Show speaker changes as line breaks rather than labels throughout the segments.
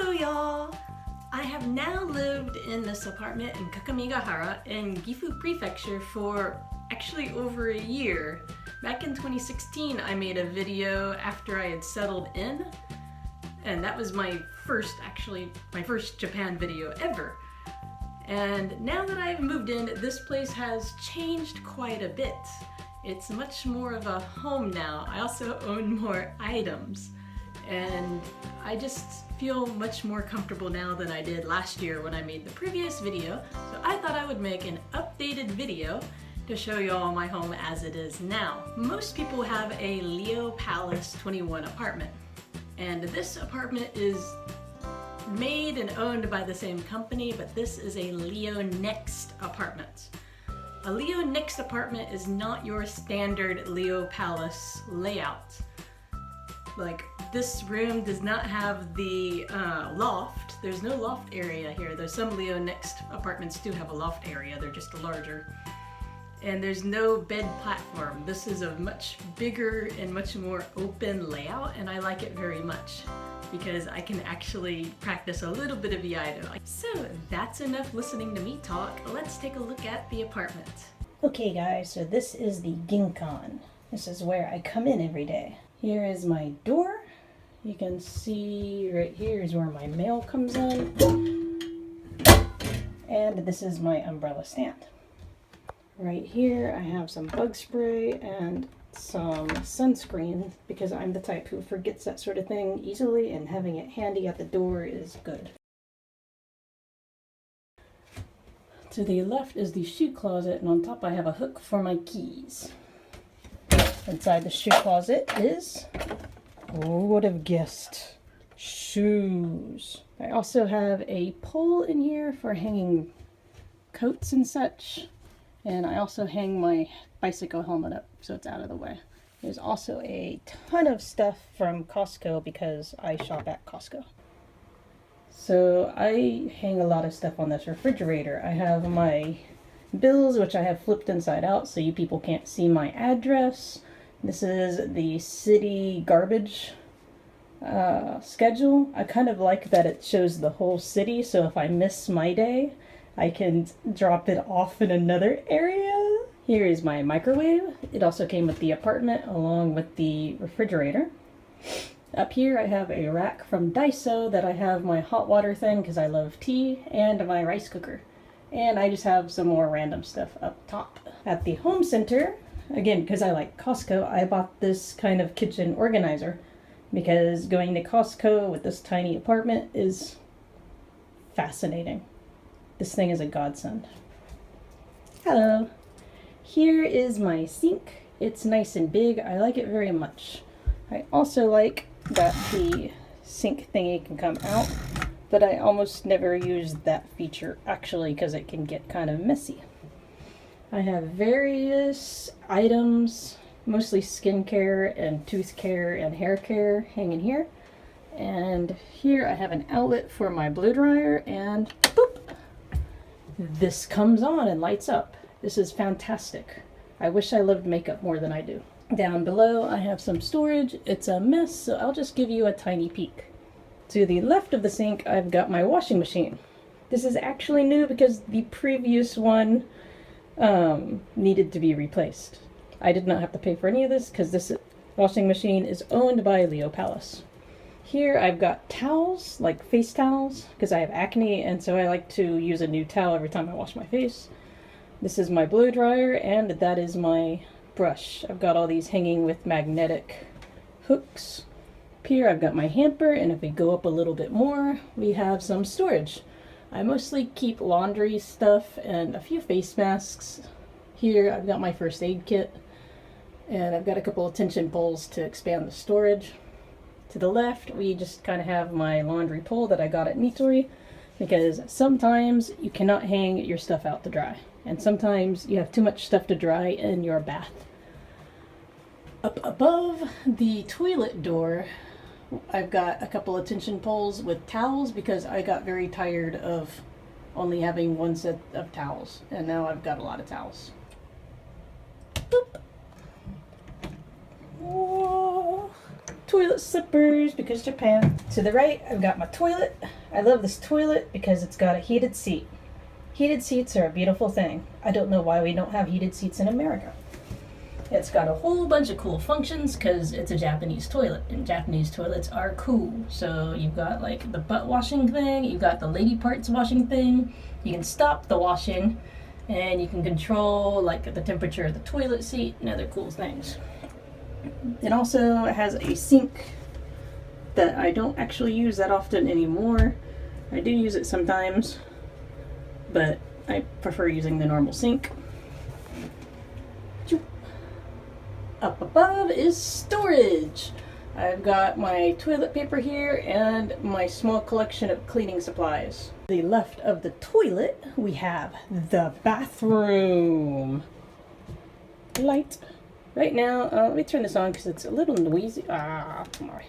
Hello y'all! I have now lived in this apartment in Kakamigahara in Gifu Prefecture for actually over a year. Back in 2016 I made a video after I had settled in, and that was my first Japan video ever. And now that I've moved in, this place has changed quite a bit. It's much more of a home now. I also own more items, and I just feel much more comfortable now than I did last year when I made the previous video. So I thought I would make an updated video to show you all my home as it is now. Most people have a Leopalace 21 apartment, and this apartment is made and owned by the same company, but this is a LeoNext apartment. A LeoNext apartment is not your standard Leopalace layout. Like, this room does not have the loft. There's no loft area here, though some LeoNext apartments do have a loft area. They're just larger. And there's no bed platform. This is a much bigger and much more open layout, and I like it very much because I can actually practice a little bit of Iaido. So that's enough listening to me talk. Let's take a look at the apartment. Okay guys, so this is the ginkan. This is where I come in every day. Here is my door. You can see right here is where my mail comes in. And this is my umbrella stand. Right here I have some bug spray and some sunscreen because I'm the type who forgets that sort of thing easily, and having it handy at the door is good. To the left is the shoe closet, and on top I have a hook for my keys. Inside the shoe closet is, oh, would have guessed, shoes. I also have a pole in here for hanging coats and such. And I also hang my bicycle helmet up so it's out of the way. There's also a ton of stuff from Costco because I shop at Costco. So I hang a lot of stuff on this refrigerator. I have my bills, which I have flipped inside out so you people can't see my address. This is the city garbage schedule. I kind of like that it shows the whole city, so if I miss my day, I can drop it off in another area. Here is my microwave. It also came with the apartment along with the refrigerator. Up here I have a rack from Daiso that I have my hot water thing because I love tea, and my rice cooker. And I just have some more random stuff up top. At the home center, again because I like Costco, I bought this kind of kitchen organizer because going to Costco with this tiny apartment is fascinating. This thing is a godsend. Hello. Here is my sink. It's nice and big. I like it very much. I also like that the sink thingy can come out, but I almost never use that feature actually because it can get kind of messy. I have various items, mostly skincare and tooth care and hair care hanging here. And here I have an outlet for my blow dryer, and boop! This comes on and lights up. This is fantastic. I wish I loved makeup more than I do. Down below I have some storage. It's a mess, so I'll just give you a tiny peek. To the left of the sink I've got my washing machine. This is actually new because the previous one needed to be replaced. I did not have to pay for any of this because this washing machine is owned by Leopalace. Here I've got towels, like face towels, because I have acne, and so I like to use a new towel every time I wash my face. This is my blow dryer, and that is my brush. I've got all these hanging with magnetic hooks. Up here I've got my hamper, and if we go up a little bit more, we have some storage. I mostly keep laundry stuff and a few face masks. Here I've got my first aid kit, and I've got a couple of tension poles to expand the storage. To the left, we just kind of have my laundry pole that I got at Nitori, because sometimes you cannot hang your stuff out to dry, and sometimes you have too much stuff to dry in your bath. Up above the toilet door, I've got a couple of tension poles with towels because I got very tired of only having one set of towels, and now I've got a lot of towels. Boop. Whoa. toilet slippers because Japan. To the right, I've got my toilet. I love this toilet because it's got a heated seat. Heated seats are a beautiful thing. I don't know why we don't have heated seats in America. It's got a whole bunch of cool functions because it's a Japanese toilet, and Japanese toilets are cool. So you've got like the butt washing thing, you've got the lady parts washing thing, you can stop the washing, and you can control like the temperature of the toilet seat and other cool things. It also has a sink that I don't actually use that often anymore. I do use it sometimes, but I prefer using the normal sink. Up above is storage. I've got my toilet paper here and my small collection of cleaning supplies. To the left of the toilet, we have the bathroom. Light. Right now, let me turn this on because it's a little noisy. Come on.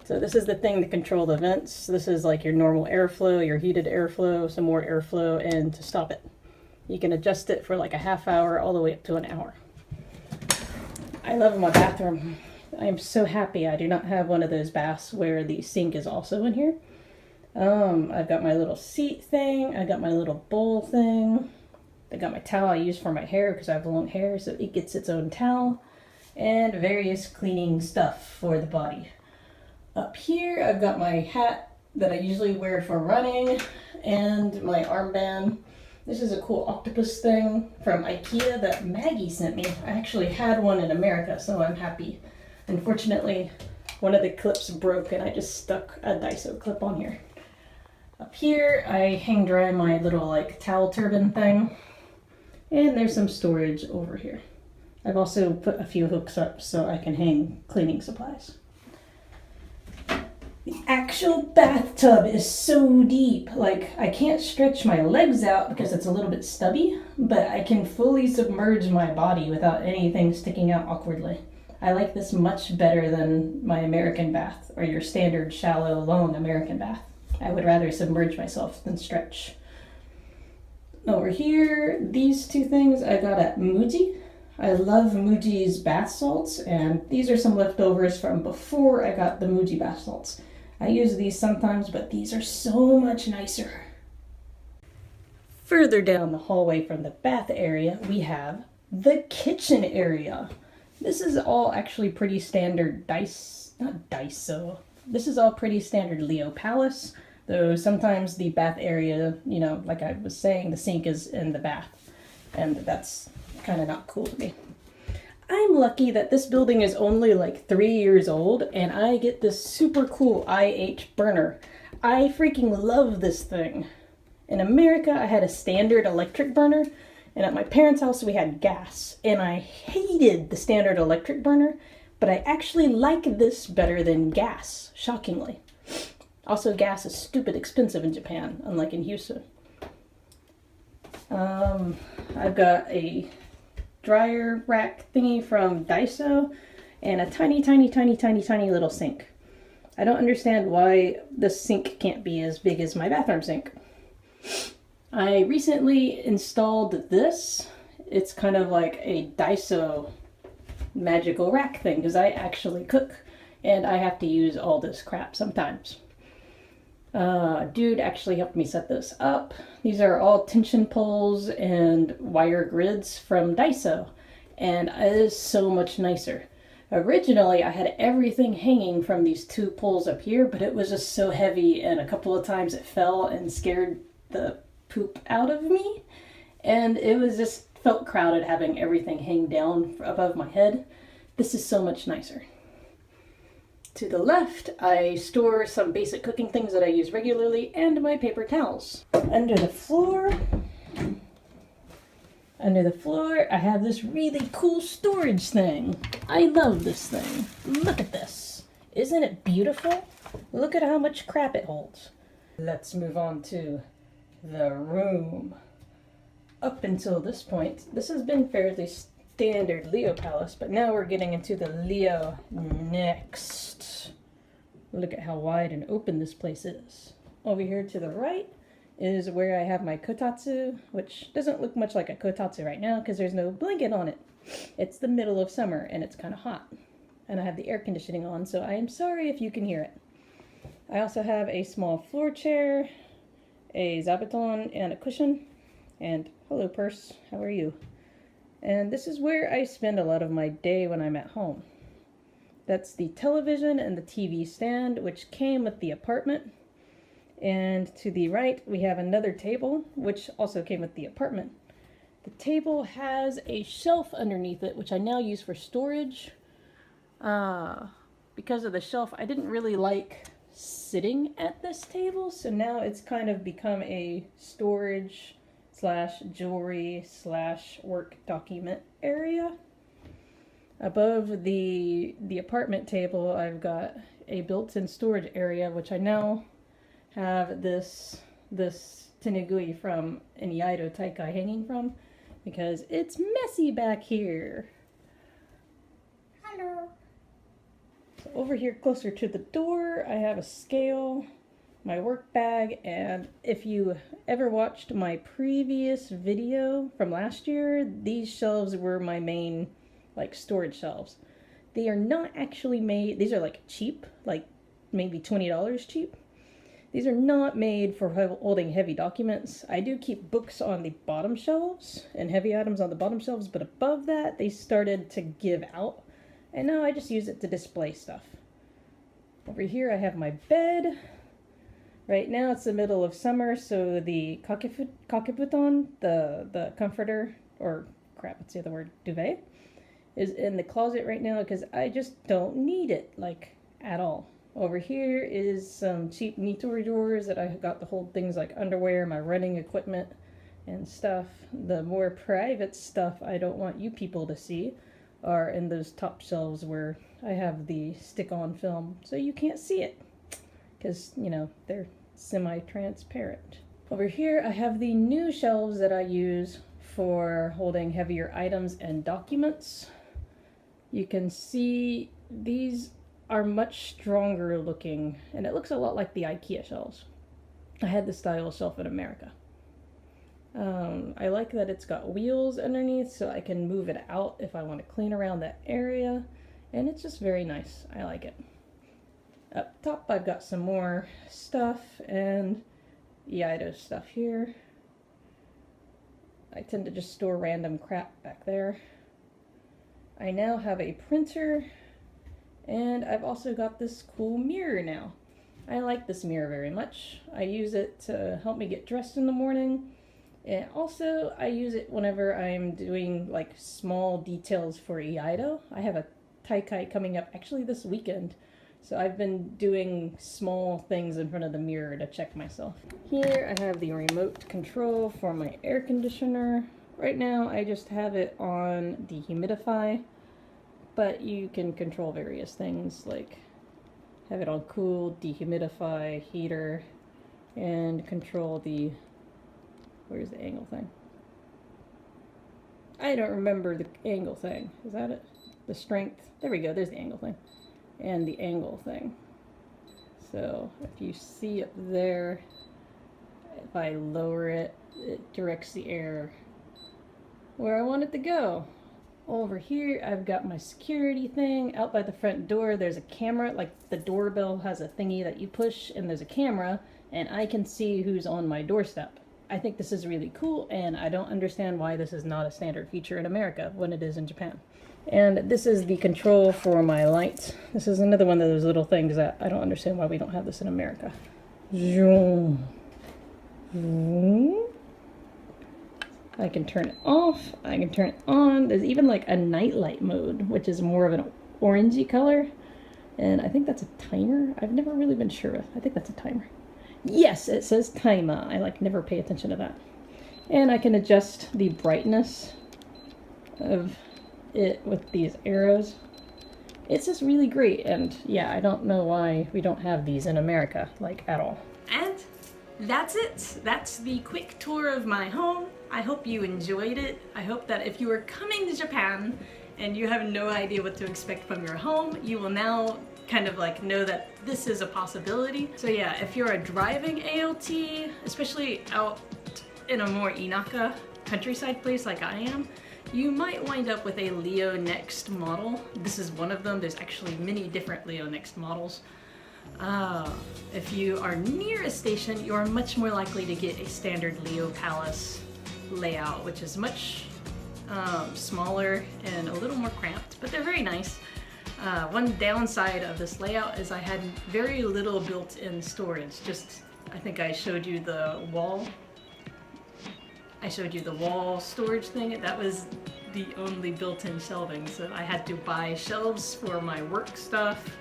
So this is the thing to control the vents. This is like your normal airflow, your heated airflow, some more airflow, and to stop it. You can adjust it for like a half hour all the way up to an hour. I love my bathroom. I am so happy I do not have one of those baths where the sink is also in here. I've got my little seat thing. I got my little bowl thing. I got my towel I use for my hair because I have long hair, so it gets its own towel. And various cleaning stuff for the body. Up here, I've got my hat that I usually wear for running and my armband. This is a cool octopus thing from IKEA that Maggie sent me. I actually had one in America, so I'm happy. Unfortunately, one of the clips broke and I just stuck a Daiso clip on here. Up here, I hang dry my little like towel turban thing. And there's some storage over here. I've also put a few hooks up so I can hang cleaning supplies. The actual bathtub is so deep, like I can't stretch my legs out because it's a little bit stubby, but I can fully submerge my body without anything sticking out awkwardly. I like this much better than my American bath, or your standard shallow, long American bath. I would rather submerge myself than stretch. Over here, these two things I got at Muji. I love Muji's bath salts, and these are some leftovers from before I got the Muji bath salts. I use these sometimes, but these are so much nicer. Further down the hallway from the bath area, we have the kitchen area. This is all actually pretty standard not Daiso. This is all pretty standard Leopalace, though sometimes the bath area, you know, like I was saying, the sink is in the bath, and that's kind of not cool to me. I'm lucky that this building is only like 3 years old and I get this super cool IH burner. I freaking love this thing. In America, I had a standard electric burner, and at my parents' house we had gas, and I hated the standard electric burner, but I actually like this better than gas, shockingly. Also, gas is stupid expensive in Japan, unlike in Houston. I've got a dryer rack thingy from Daiso and a tiny little sink. I don't understand why this sink can't be as big as my bathroom sink. I recently installed this. It's kind of like a Daiso magical rack thing because I actually cook and I have to use all this crap sometimes. Dude actually helped me set this up. These are all tension poles and wire grids from Daiso, and it is so much nicer. Originally, I had everything hanging from these two poles up here, but it was just so heavy, and a couple of times it fell and scared the poop out of me, and it was just felt crowded having everything hang down above my head. This is so much nicer. To the left, I store some basic cooking things that I use regularly and my paper towels. Under the floor, I have this really cool storage thing. I love this thing. Look at this. Isn't it beautiful? Look at how much crap it holds. Let's move on to the room. Up until this point, this has been fairly standard Leopalace, but now we're getting into the LeoNext. Look at how wide and open this place is. Over here to the right is where I have my kotatsu, which doesn't look much like a kotatsu right now because there's no blanket on it. It's the middle of summer and it's kind of hot. and I have the air conditioning on, so I am sorry if you can hear it. I also have a small floor chair, a zabuton, and a cushion. And hello, purse, how are you? And this is where I spend a lot of my day when I'm at home. That's the television and the TV stand, which came with the apartment. And to the right, we have another table, which also came with the apartment. The table has a shelf underneath it, which I now use for storage. Because of the shelf, I didn't really like sitting at this table, so now it's kind of become a storage / jewelry / work document area. Above the apartment table, I've got a built-in storage area, which I now have this tenugui from an Iaido Taikai hanging from, because it's messy back here.
Hello.
So over here closer to the door, I have a scale, my work bag, and if you ever watched my previous video from last year, these shelves were my main storage shelves. They are not actually made, these are cheap, maybe $20 cheap. These are not made for holding heavy documents. I do keep books on the bottom shelves and heavy items on the bottom shelves, but above that they started to give out, and now I just use it to display stuff. Over here I have my bed. Right now it's the middle of summer, so the kakebuton, the comforter, or crap, what's the other word, duvet, is in the closet right now because I just don't need it, at all. Over here is some cheap Nitori drawers that I got to hold things like underwear, my running equipment, and stuff. The more private stuff I don't want you people to see are in those top shelves where I have the stick-on film so you can't see it because, they're semi-transparent. Over here I have the new shelves that I use for holding heavier items and documents. You can see these are much stronger looking, and it looks a lot like the IKEA shelves. I had this style shelf in America. I like that it's got wheels underneath so I can move it out if I want to clean around that area, and it's just very nice. I like it. Up top I've got some more stuff and Iaido stuff here. I tend to just store random crap back there. I now have a printer, and I've also got this cool mirror now. I like this mirror very much. I use it to help me get dressed in the morning, and also I use it whenever I'm doing small details for Iaido. I have a Taikai coming up actually this weekend, so I've been doing small things in front of the mirror to check myself. Here I have the remote control for my air conditioner. Right now I just have it on dehumidify, but you can control various things like have it on cool, dehumidify, heater, and control the, where's the angle thing? I don't remember the angle thing. Is that it? The strength. There we go, there's the angle thing. And the angle thing. So if you see up there, if I lower it, it directs the air where I want it to go. Over here I've got my security thing. Out by the front door there's a camera, the doorbell has a thingy that you push and there's a camera, and I can see who's on my doorstep. I think this is really cool, and I don't understand why this is not a standard feature in America when it is in Japan. And this is the control for my lights. This is another one of those little things that I don't understand why we don't have this in America. I can turn it off, I can turn it on. There's even a nightlight mode, which is more of an orangey color. And I think that's a timer. I've never really been sure. I think that's a timer. Yes, it says timer. I never pay attention to that. And I can adjust the brightness of it with these arrows. It's just really great, and yeah, I don't know why we don't have these in America, at all. And that's it. That's the quick tour of my home. I hope you enjoyed it. I hope that if you are coming to Japan and you have no idea what to expect from your home, you will now kind of know that this is a possibility. So yeah, if you're a driving ALT, especially out in a more inaka countryside place like I am, you might wind up with a LeoNext model. This is one of them. There's actually many different LeoNext models. If you are near a station, you are much more likely to get a standard Leopalace layout, which is much smaller and a little more cramped, but they're very nice. One downside of this layout is I had very little built-in storage. I think I showed you the wall. I showed you the wall storage thing. That was the only built-in shelving, so I had to buy shelves for my work stuff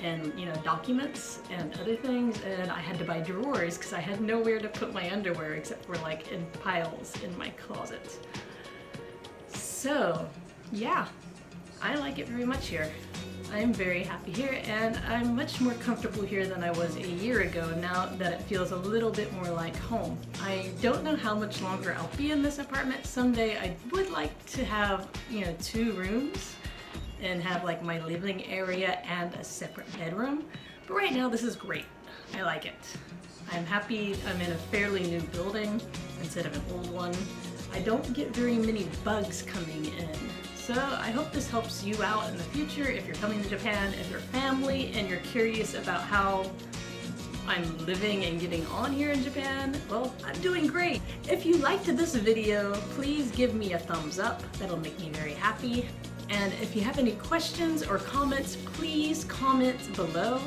and, you know, documents and other things, and I had to buy drawers because I had nowhere to put my underwear except for like in piles in my closet. So yeah, I like it very much here. I'm very happy here, and I'm much more comfortable here than I was a year ago now that it feels a little bit more like home. I don't know how much longer I'll be in this apartment. Someday I would like to have, you know, 2 rooms and have like my living area and a separate bedroom. But right now this is great. I like it. I'm happy I'm in a fairly new building instead of an old one. I don't get very many bugs coming in. So I hope this helps you out in the future if you're coming to Japan, if you're family and you're curious about how I'm living and getting on here in Japan. Well, I'm doing great. If you liked this video, please give me a thumbs up. That'll make me very happy. And if you have any questions or comments, please comment below.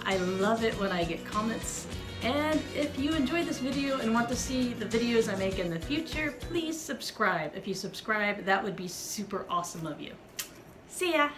I love it when I get comments. And if you enjoyed this video and want to see the videos I make in the future, please subscribe. If you subscribe, that would be super awesome of you. See ya!